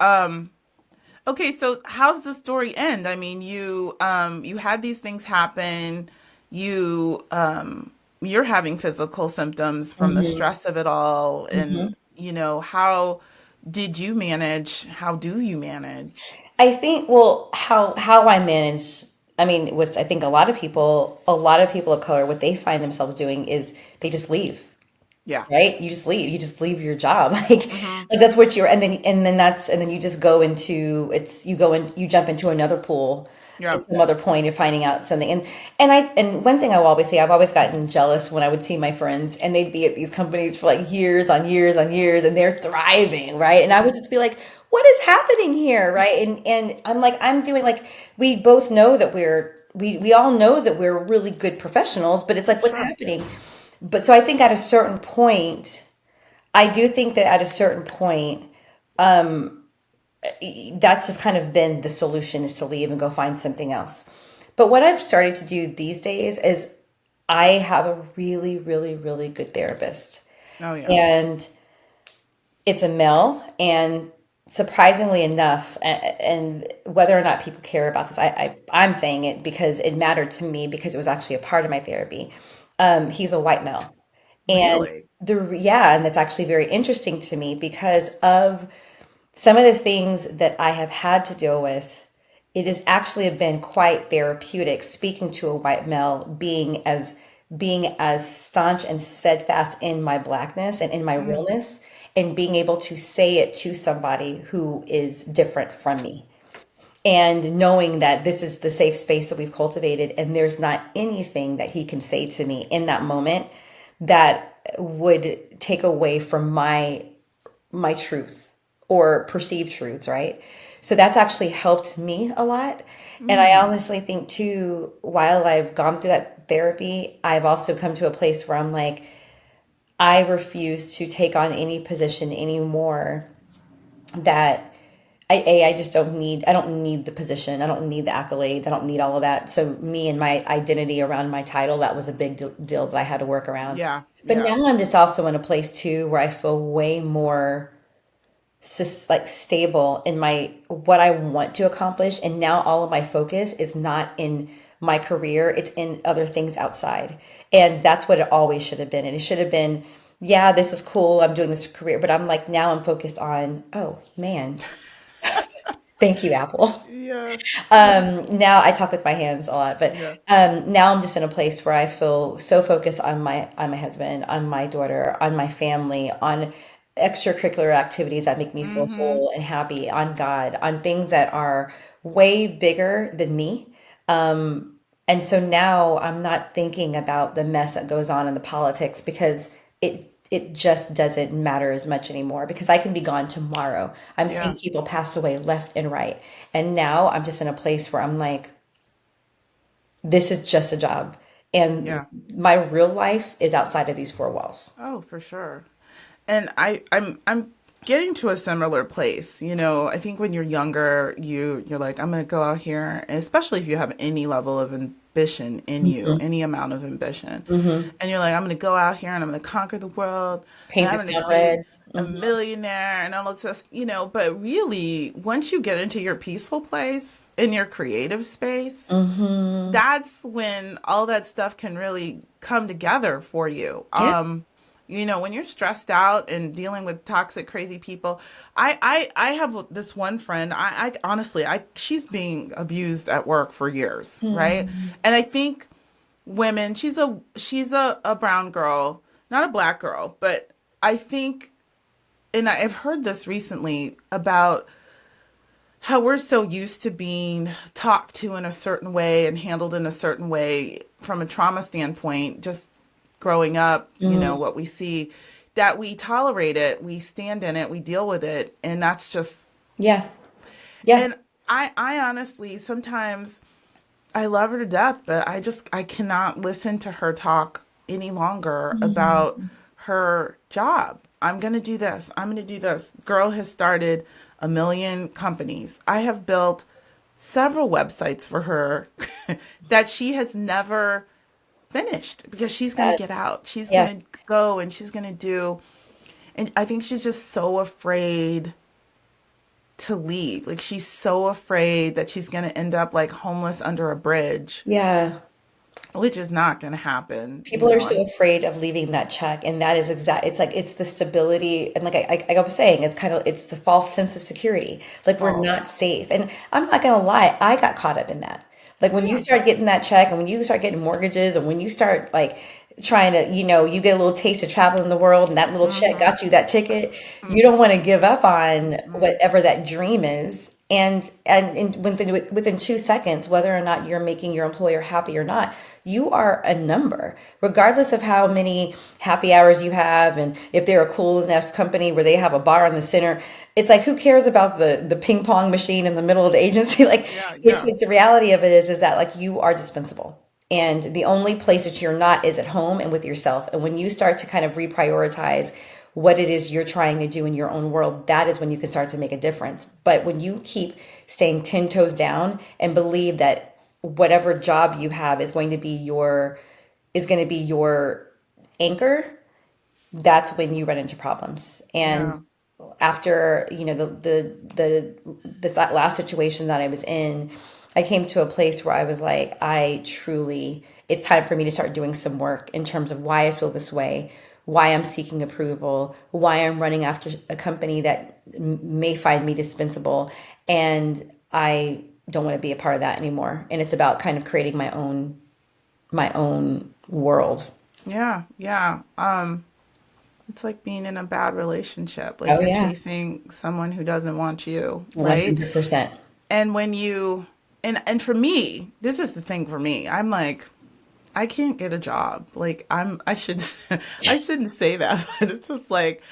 okay, so how's the story end? I mean, you had these things happen. You're having physical symptoms from the Mm-hmm. stress of it all, Mm-hmm. and how did you manage? How do you manage? I think, well, how I manage, I mean, what's I think a lot of people of color, what they find themselves doing is they just leave, Yeah. right? You just leave your job. Mm-hmm. Like that's what you're, and then you just go into, you jump into another pool Yeah. at some other point of finding out something. And one thing I will always say, I've always gotten jealous when I would see my friends and they'd be at these companies for like years on years on years and they're thriving, right? And I would just be like, what is happening here, right? And I'm like, I'm doing like, we both know that we all know that we're really good professionals, but it's like, what's Sure. happening? But so I think at a certain point, I do think that at a certain point, that's just kind of been the solution, is to leave and go find something else. But what I've started to do these days is I have a really, really, really good therapist. Oh yeah. And it's a male. And surprisingly enough, and whether or not people care about this, I'm saying it because it mattered to me because it was actually a part of my therapy. He's a white male. And Really? yeah, and that's actually very interesting to me because of some of the things that I have had to deal with. It has actually been quite therapeutic speaking to a white male, being as staunch and steadfast in my blackness and in my Mm, realness, and being able to say it to somebody who is different from me, and knowing that this is the safe space that we've cultivated, and there's not anything that he can say to me in that moment that would take away from my truth or perceived truths, right? So that's actually helped me a lot. And I mm, honestly think too, while I've gone through that therapy, I've also come to a place where I'm like, I refuse to take on any position anymore that I just I don't need the position. I don't need the accolades. I don't need all of that. So me and my identity around my title, that was a big deal that I had to work around. yeah. But Yeah. now I'm just also in a place too where I feel way more like stable in my what I want to accomplish, and now all of my focus is not in my career, it's in other things outside. And that's what it always should have been. And it should have been, yeah, this is cool, I'm doing this career, but I'm like, now I'm focused on, oh man, thank you, Apple. Yeah. Now I talk with my hands a lot, but Yeah. now I'm just in a place where I feel so focused on my husband, on my daughter, on my family, on extracurricular activities that make me feel Mm-hmm. whole and happy, on God, on things that are way bigger than me. And so now I'm not thinking about the mess that goes on in the politics because it just doesn't matter as much anymore because I can be gone tomorrow. I'm seeing Yeah. people pass away left and right. And now I'm just in a place where I'm like, this is just a job. And Yeah. my real life is outside of these four walls. Oh, for sure. And I'm getting to a similar place. You know, I think when you're younger, you're like, I'm gonna go out here, and especially if you have any level of ambition in you, Hmm. any amount of ambition, Hmm. and you're like, I'm gonna go out here and I'm gonna conquer the world, and Paint I'm this gonna town be red. a Hmm. millionaire and all of this, you know. But really, once you get into your peaceful place in your creative space, Hmm. that's when all that stuff can really come together for you. Yeah. You know, when you're stressed out and dealing with toxic, crazy people, I have this one friend. I honestly, she's being abused at work for years, right? Hmm. And I think women, she's a brown girl, not a black girl, but I think, and I've heard this recently about how we're so used to being talked to in a certain way and handled in a certain way from a trauma standpoint, just growing up, Mm, what we see, that we tolerate it, we stand in it, we deal with it, and that's just, yeah. Yeah. and I honestly sometimes I love her to death, but I cannot listen to her talk any longer about Mhm. her job. I'm going to do this. I'm going to do this. Girl has started a million companies. I have built several websites for her that she has never finished because she's going to That, get out. She's yeah. going to go and she's going to do, and I think she's just so afraid to leave. Like she's so afraid that she's going to end up like homeless under a bridge, Yeah. which is not going to happen. People are so afraid of leaving that check, and that is exact. It's like it's the stability, and like I was saying, it's the false sense of security. Like we're not False. safe, and I'm not gonna lie, I got caught up in that. Like when you Yeah. start getting that check, and when you start getting mortgages, and when you start like trying to, you get a little taste of traveling the world, and that little check Mm-hmm. got you that ticket. You Mm-hmm. don't want to give up on Mm-hmm. whatever that dream is. And within 2 seconds, whether or not you're making your employer happy or not, you are a number, regardless of how many happy hours you have, and if they're a cool enough company where they have a bar in the center. It's like, who cares about the ping pong machine in the middle of the agency? Like, Yeah. it's Yeah. like the reality of it is that like you are dispensable. And the only place that you're not is at home and with yourself. And when you start to kind of reprioritize what it is you're trying to do in your own world, that is when you can start to make a difference. But when you keep staying 10 toes down and believe that whatever job you have is going to be your anchor, that's when you run into problems. And Yeah. after, this last situation that I was in, I came to a place where I was like, it's time for me to start doing some work in terms of why I feel this way, why I'm seeking approval, why I'm running after a company that may find me dispensable. And I don't want to be a part of that anymore. And it's about kind of creating my own world. Yeah. Yeah. It's like being in a bad relationship. Like Oh you're yeah, chasing someone who doesn't want you, right? 100%. And when you and for me, this is the thing for me. I'm like, I can't get a job. Like I should I shouldn't say that, but it's just like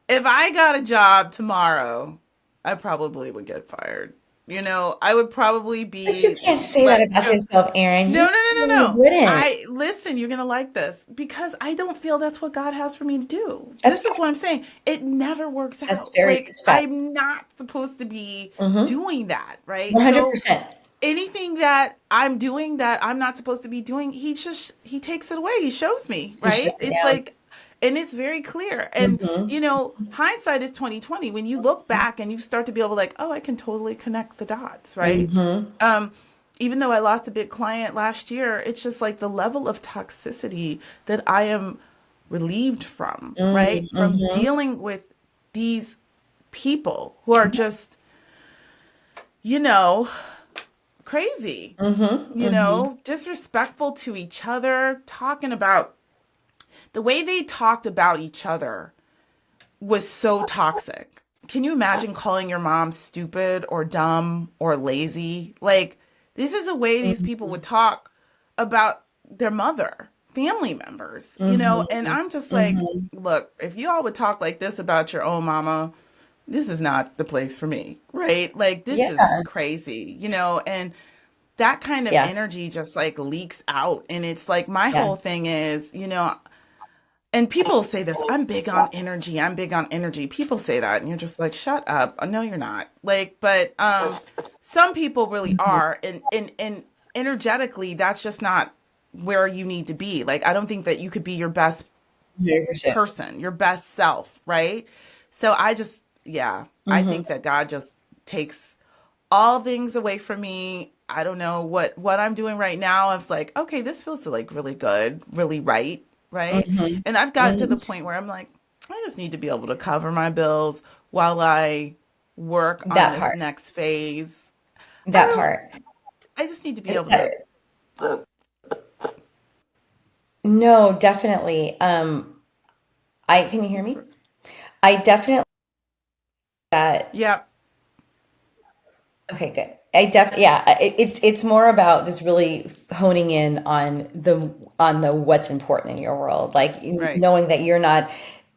if I got a job tomorrow, I probably would get fired. I would probably But you be can't say that let about go. yourself, Aaron. No, You no, no, no, really no. wouldn't. I listen, you're gonna like this because I don't feel that's what God has for me to do. That's This is what I'm facts. saying. It never works out. Like It's fact. I'm not supposed to be Mm-hmm. doing that, right? So 100%. anything that I'm doing that I'm not supposed to be doing, he takes it away. He shows me, He shuts right? it It's down. like and it's very clear. And Mm-hmm. hindsight is 2020. When you look back and you start to be able to like, oh, I can totally connect the dots, right? Mm-hmm. Um, Even though I lost a big client last year, it's just like the level of toxicity that I am relieved from, right? From Mm-hmm. dealing with these people who are just, you know, crazy, Mm-hmm. Mm-hmm. disrespectful to each other, talking about the way they talked about each other was so toxic. Can you imagine calling your mom stupid or dumb or lazy? Like, this is a way these people would talk about their mother, family members, And Mm-hmm. I'm just like, Mm-hmm. look, if you all would talk like this about your own mama, this is not the place for me, right? Like, this is Yeah. crazy, And that kind of Yeah. energy just like leaks out. And it's like, my Yeah. whole thing is, and people say this, I'm big on energy. I'm big on energy. People say that and you're just like, shut up. No, you're not. Like, but some people really Mm-hmm. are. And energetically, that's just not where you need to be. Like, I don't think that you could be your best 100%. person, your best self, right? So yeah, I Mm-hmm. think that God just takes all things away from me. I don't know what I'm doing right now. I was like, okay, this feels like really good, really right, right? Mm-hmm. And I've gotten to Mm-hmm. the point where I'm like, I just need to be able to cover my bills while I work on That this part. next phase. I That don't part. I just need to be able to That- no, definitely. Can you hear me? I definitely that yeah, Okay, good. Yeah, it's more about this really honing in on the what's important in your world. Like Right. knowing that you're not,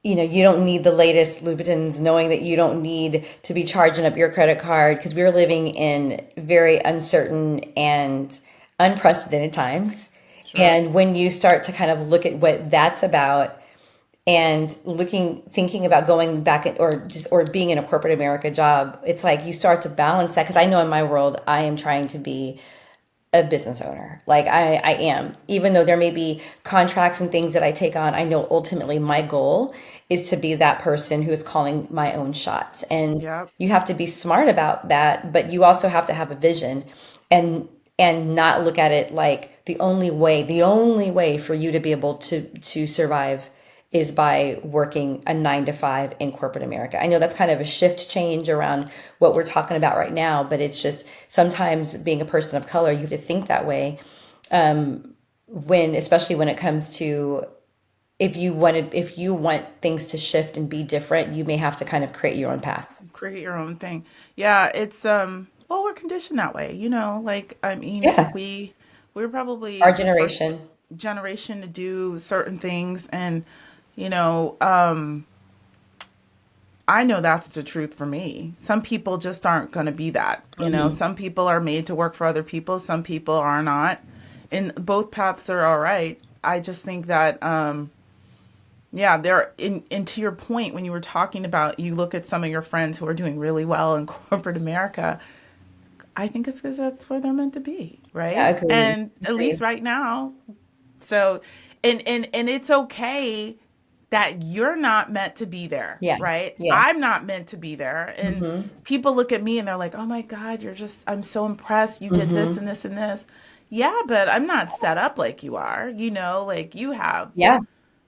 you don't need the latest Louboutins, knowing that you don't need to be charging up your credit card because we're living in very uncertain and unprecedented times. Sure. And when you start to kind of look at what that's about and thinking about going back or being in a corporate America job, it's like you start to balance that because I know in my world I am trying to be a business owner. Like I am, even though there may be contracts and things that I take on, I know ultimately my goal is to be that person who is calling my own shots. And Yep. you have to be smart about that, but you also have to have a vision and not look at it like the only way for you to be able to survive is by working a 9 to 5 in corporate America. I know that's kind of a shift change around what we're talking about right now, but it's just sometimes being a person of color, you have to think that way especially when it comes to if you want things to shift and be different, you may have to kind of create your own path. Create your own thing. Yeah, it's well, we're conditioned that way, like I mean, Yeah, we're probably our the first generation. generation to do certain things, and you know, um I know that's the truth for me. Some people just aren't going to be that. Hmm. Some people are made to work for other people, some people are not. And both paths are all right. I just think that yeah, there and to your point when you were talking about you look at some of your friends who are doing really well in corporate America, I think it's because that's where they're meant to be, Yeah, right? agreed. And at least Agreed. right now, so and it's okay that you're not meant to be there, Yeah. right? Yeah. I'm not meant to be there. And Hmm. people look at me and they're like, "Oh my God, I'm so impressed. You did this Hmm. and this and this." Yeah, but I'm not set up like you are, like Yeah.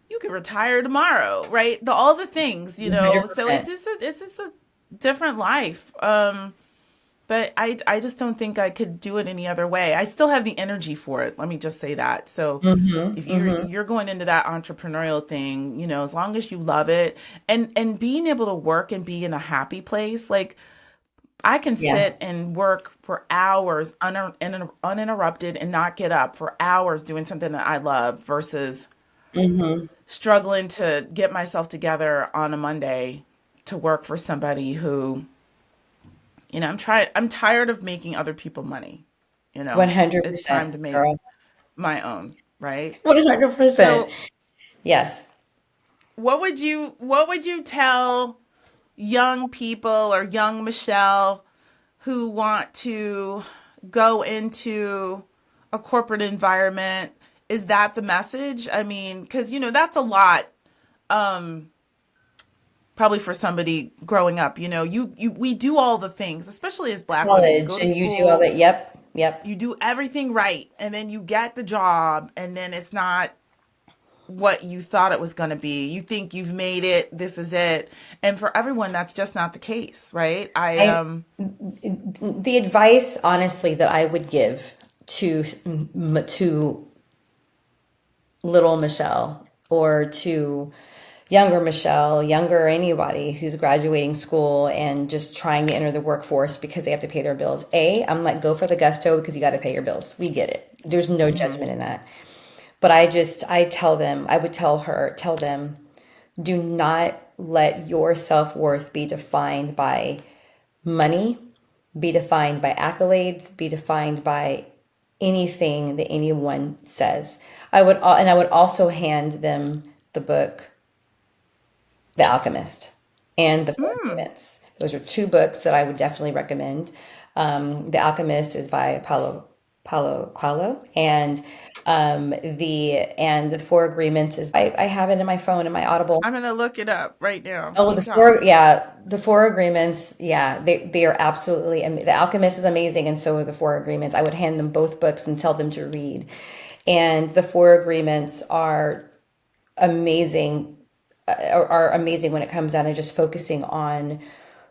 you could retire tomorrow, right? All the things, So 100%. it's just a different life. But I just don't think I could do it any other way. I still have the energy for it. Let me just say that. So Hmm. if Hmm. you're going into that entrepreneurial thing, as long as you love it and being able to work and be in a happy place, like I can Yeah. sit and work for hours uninterrupted and not get up for hours doing something that I love versus Hmm. struggling to get myself together on a Monday to work for somebody who, I'm tired of making other people money. It's time 100%, to make girl. my own, right? 100%. So, Yes. what would you tell young people or young Michelle who want to go into a corporate environment? Is that the message? I mean, because that's a lot. Um, Probably for somebody growing up, we do all the things, especially as Black women. You College go to and you do all school, that. Yep. Yep. you do everything right, and then you get the job, and then it's not what you thought it was going to be. You think you've made it, this is it. And for everyone, that's just not the case, right? I I the advice honestly that I would give to to little Michelle or to younger Michelle, younger anybody who's graduating school and just trying to enter the workforce because they have to pay their bills. I'm like, go for the gusto because you got to pay your bills. We get it. There's no mhm. judgment in that. But I tell them, I would tell them, do not let your self worth be defined by money, be defined by accolades, be defined by anything that anyone says. I would also hand them the book The Alchemist and The Four Mm. Agreements. Those are two books that I would definitely recommend. The Alchemist is by Paulo Coelho, and the Four Agreements is I have it in my phone in my Audible. I'm gonna look it up right now. Oh, Keep talking. the Four Agreements, yeah, they are absolutely. The Alchemist is amazing, and so are the Four Agreements. I would hand them both books and tell them to read, and the Four Agreements amazing are amazing when it comes down to just focusing on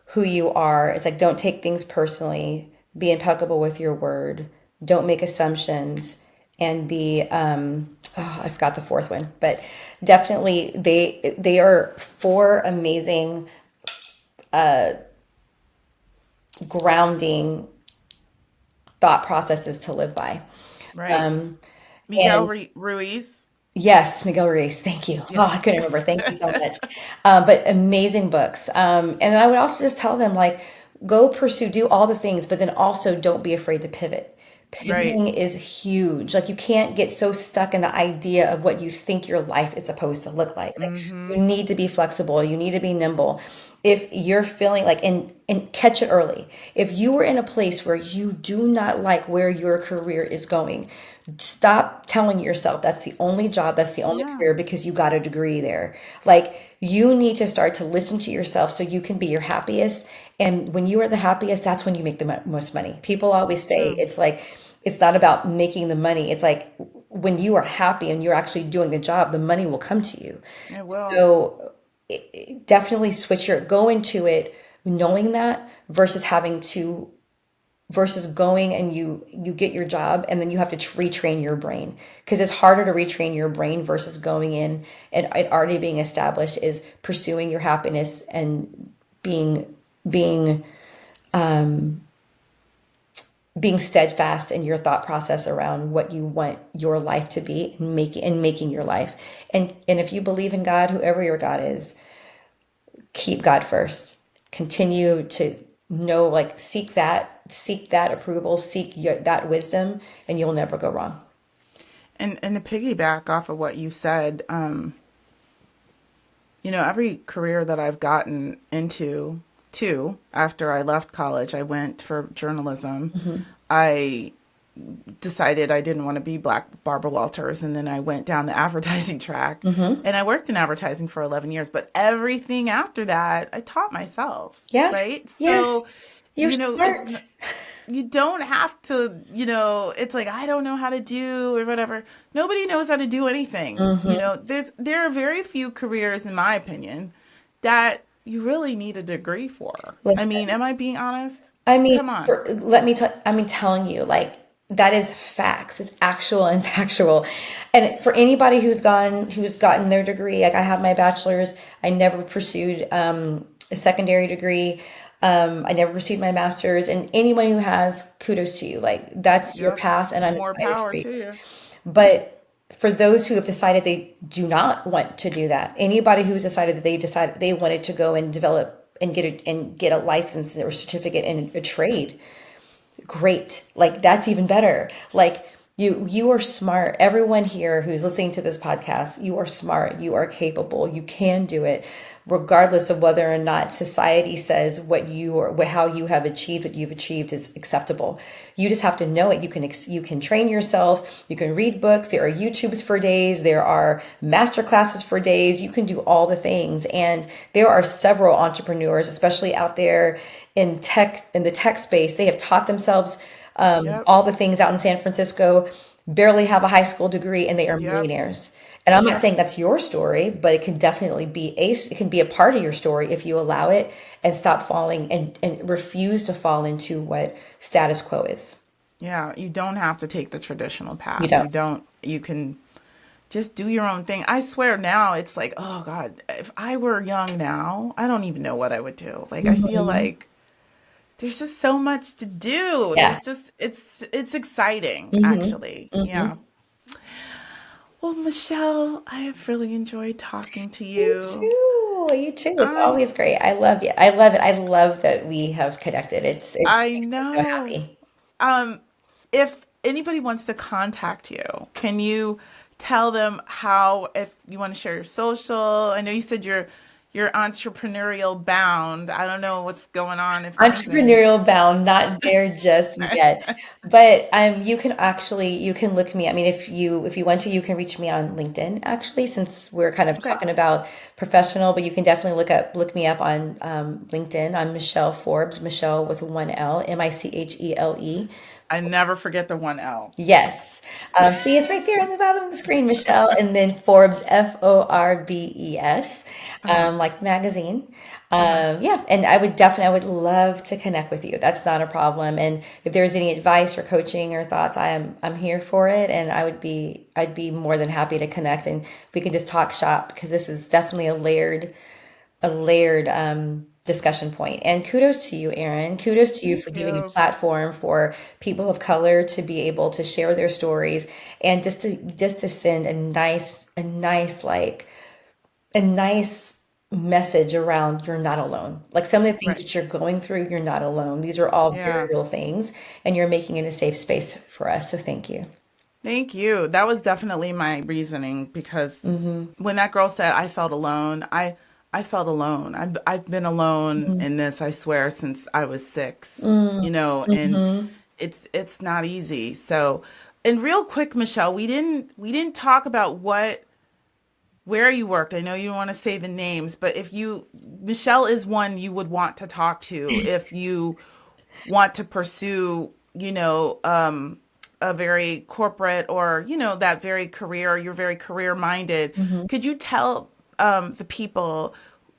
who you are. It's like don't take things personally, be impeccable with your word, don't make assumptions, and be oh, I forgot the fourth one, but definitely they are four amazing grounding thought processes to live by. Right. Miguel And Ruiz. yes, Miguel Ruiz, thank you. Yeah. Oh, I couldn't remember. Thank you so much. But amazing books. And then I would also just tell them, like, go pursue, do all the things, but then also don't be afraid to pivot. Right. Pivoting is huge. Like, you can't get so stuck in the idea of what you think your life is supposed to look like. Like, you Mm-hmm. need to be flexible. You need to be nimble. If you're feeling like, and catch it early. If you were in a place where you do not like where your career is going, stop telling yourself that's the only job, that's the only Yeah. career because you got a degree there. Like, you need to start to listen to yourself so you can be your happiest. And when you are the happiest, that's when you make the most money. People always say True. it's like, it's not about making the money. It's like when you are happy and you're actually doing the job, the money will come to you. It will. So definitely go into it knowing that versus having to versus going and you get your job and then you have to retrain your brain, because it's harder to retrain your brain versus going in and it already being established is pursuing your happiness and being being steadfast in your thought process around what you want your life to be and making your life. And if you believe in God, whoever your God is, keep God first. Continue to know, like, seek that approval, that wisdom, and you'll never go wrong. And to piggyback off of what you said, every career that I've gotten into too, after I left college, I went for journalism. I decided I didn't want to be Black Barbara Walters, and then I went down the advertising track, and I worked in advertising for 11 years. But everything after that, I taught myself, Yeah. right? So, Yes. You're it's smart. you don't have to, it's like I don't know how to do or whatever. Nobody knows how to do anything. There are very few careers, in my opinion, that you really need a degree for. I mean, Listen, am I being honest? I mean, Come on. telling you, like, that is facts. It's actual and factual. And for anybody who's gotten their degree, like, I have my bachelor's. I never pursued a secondary degree. I never pursued my master's. And anyone who has, kudos to you. Like, that's your Yep. path, and I'm More excited power for you. to you. But for those who have decided they do not want to do that, anybody who's decided they wanted to go and develop and get a license or certificate in a trade, great. Like, that's even better. Like, you are smart. Everyone here who's listening to this podcast, you are smart, you are capable, you can do it, regardless of whether or not society says how you have achieved what you've achieved is acceptable. You just have to know it. You can train yourself, you can read books, there are YouTubes for days, there are master classes for days, you can do all the things. And there are several entrepreneurs, especially out there in the tech space. They have taught themselves Yep. all the things out in San Francisco, barely have a high school degree, and they are Yep. millionaires. And I'm not Yep. saying that's your story, but it can definitely it can be a part of your story if you allow it and stop falling and refuse to fall into what status quo is. Yeah. You don't have to take the traditional You path. don't. You can just do your own thing. I swear now it's like, oh God, if I were young now, I don't even know what I would do. Like, I feel Mhm. like there's just so much to do. Yeah. It's exciting, Hmm. actually. Hmm. Yeah. Well, Michelle, I have really enjoyed talking to You you. too. You too. It's Um, always great. I love you. I love it. I love that we have connected. It just I makes me so know. happy. Um, if anybody wants to contact you, can you tell them how, if you want to share your social? I know you said you're entrepreneurial bound. I don't know what's going on, if anything. Entrepreneurial bound, not there just yet. But you can look me. I mean, if you want to, you can reach me on LinkedIn, actually, since we're kind of Okay. talking about professional. But you can definitely look me up on LinkedIn. I'm Michele Forbes, Michelle with one L, Michele. I never forget the 1L. Yes. See, it's right there on the bottom of the screen, Michelle. And then Forbes, Forbes, Uh-huh. like the magazine. Uh-huh. Yeah. And I would love to connect with you. That's not a problem. And if there's any advice or coaching or thoughts, I'm here for it. And I'd be more than happy to connect, and we can just talk shop, because this is definitely a layered discussion point. And kudos to you, Erin. Kudos to you for Thank giving a you. platform for people of color to be able to share their stories and just to send a nice message around you're not alone. Like some of the things Right. that you're going through, you're not alone. These are all very Yeah. real things, and you're making it a safe space for us. So thank you. Thank you. That was definitely my reasoning because when that girl said I felt alone, I felt alone. I've been alone in this, I swear, since I was 6, and it's not easy. So, and real quick, Michelle, we didn't talk about where you worked. I know you don't want to say the names, but if Michelle is one you would want to talk to if you want to pursue, a very corporate or, that very career, you're very career minded. Could you tell the people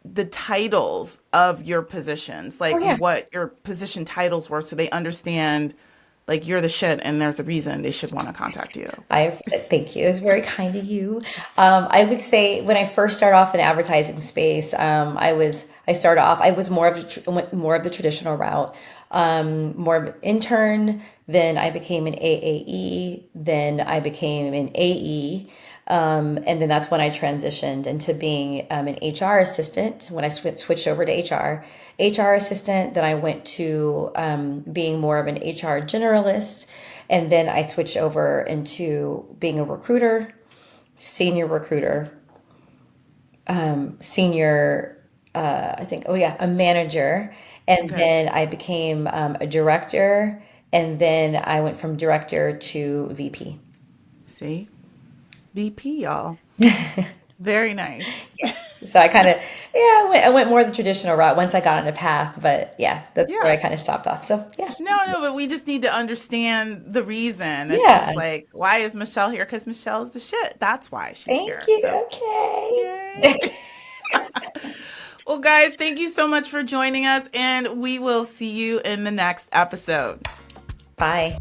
the titles of your positions, Oh like yeah. what your position titles were so they understand like you're the shit and there's a reason they should want to contact you? I thank you. It was very kind of you. I would say when I first started off in advertising space, I was went more of the traditional route, more of an intern. Then I became an AAE. Then I became an AE. And then that's when I transitioned into being an HR assistant. When I switched over to HR assistant, then I went to being more of an HR generalist. And then I switched over into being a recruiter, senior recruiter, senior, I think, oh yeah, a manager. And Okay. then I became a director. And then I went from director to VP. See? VP, y'all. Very nice. So I kind of, yeah, I went more the traditional route once I got on a path, but yeah, that's where I Yeah. kind of stopped off. So yes, No, but we just need to understand the reason. It's yeah, just like, why is Michelle here? Because Michelle's the shit. That's why she's thank here. you. So, yay. Okay. Well, guys, thank you so much for joining us, and we will see you in the next episode. Bye.